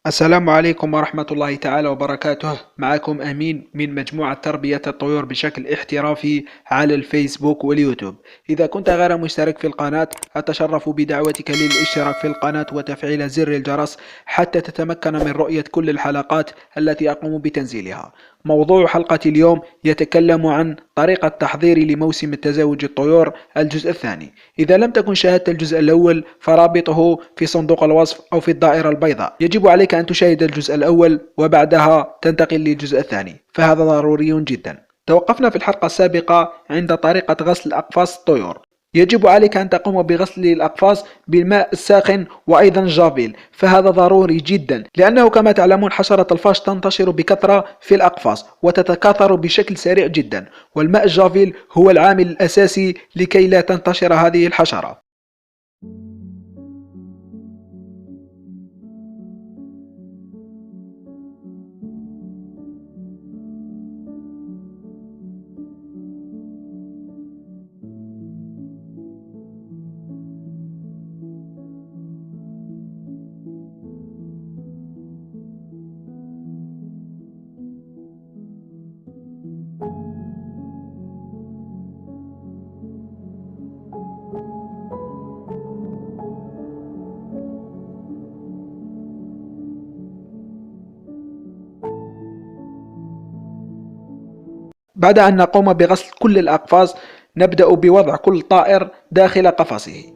السلام عليكم ورحمة الله تعالى وبركاته. معكم أمين من مجموعة تربية الطيور بشكل احترافي على الفيسبوك واليوتيوب. إذا كنت غير مشترك في القناة أتشرف بدعوتك للاشتراك في القناة وتفعيل زر الجرس حتى تتمكن من رؤية كل الحلقات التي أقوم بتنزيلها. موضوع حلقة اليوم يتكلم عن طريقة تحضيري لموسم التزاوج الطيور الجزء الثاني. إذا لم تكن شاهدت الجزء الأول فرابطه في صندوق الوصف أو في الدائرة البيضاء. يجب عليك أن تشاهد الجزء الأول وبعدها تنتقل للجزء الثاني، فهذا ضروري جدا. توقفنا في الحلقة السابقة عند طريقة غسل أقفاص الطيور. يجب عليك أن تقوم بغسل الأقفاص بالماء الساخن وأيضا الجافيل، فهذا ضروري جدا لأنه كما تعلمون حشرة الفأش تنتشر بكثرة في الأقفاص وتتكاثر بشكل سريع جدا، والماء الجافيل هو العامل الأساسي لكي لا تنتشر هذه الحشرة. بعد أن نقوم بغسل كل الأقفاص نبدأ بوضع كل طائر داخل قفصه.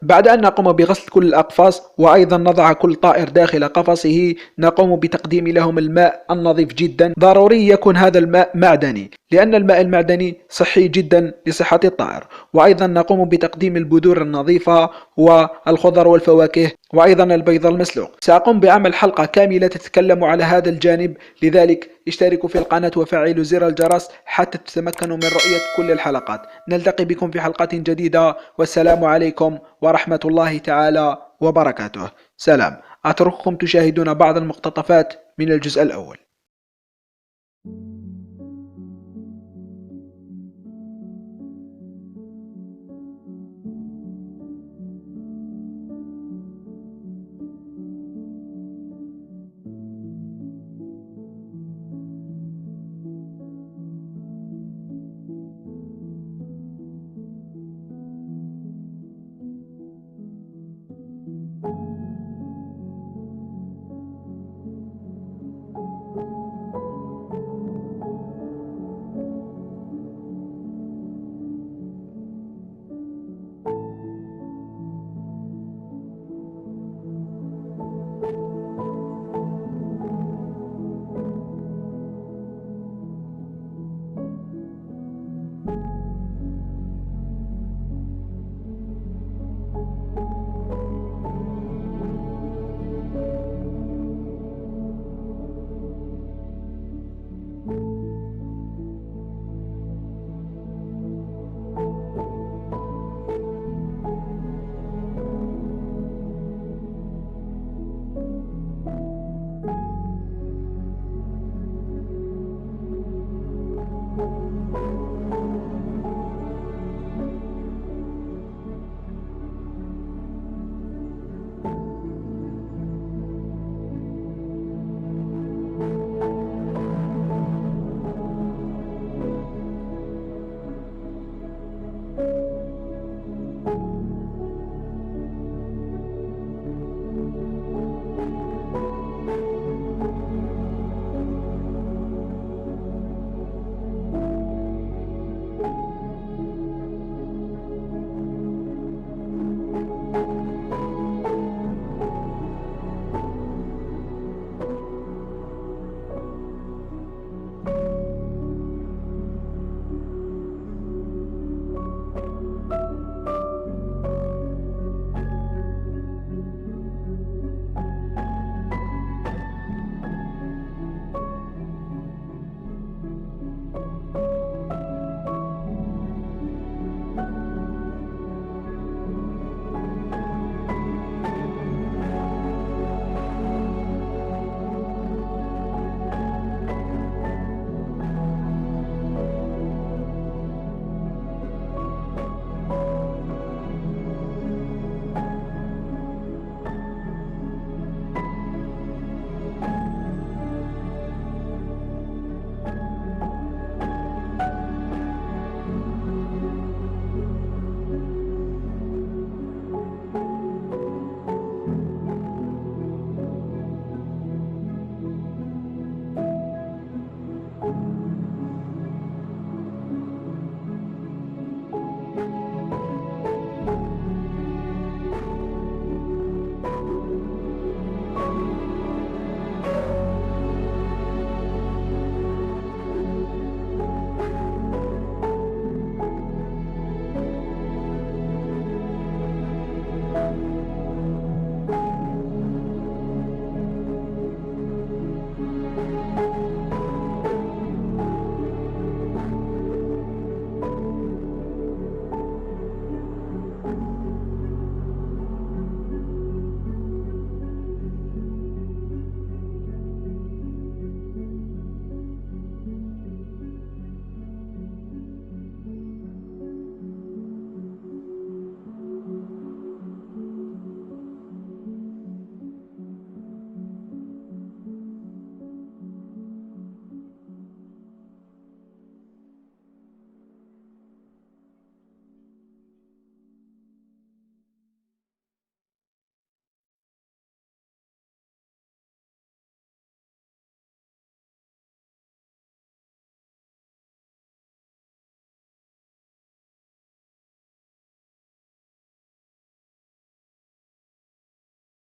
بعد أن نقوم بغسل كل الأقفاص وأيضا نضع كل طائر داخل قفصه نقوم بتقديم لهم الماء النظيف جدا. ضروري يكون هذا الماء معدني لأن الماء المعدني صحي جدا لصحة الطائر، وأيضا نقوم بتقديم البذور النظيفة والخضر والفواكه وأيضا البيض المسلوق. سأقوم بعمل حلقة كاملة تتكلم على هذا الجانب، لذلك اشتركوا في القناة وفعلوا زر الجرس حتى تتمكنوا من رؤية كل الحلقات. نلتقي بكم في حلقة جديدة، والسلام عليكم ورحمة الله تعالى وبركاته. سلام. أترككم تشاهدون بعض المقتطفات من الجزء الأول.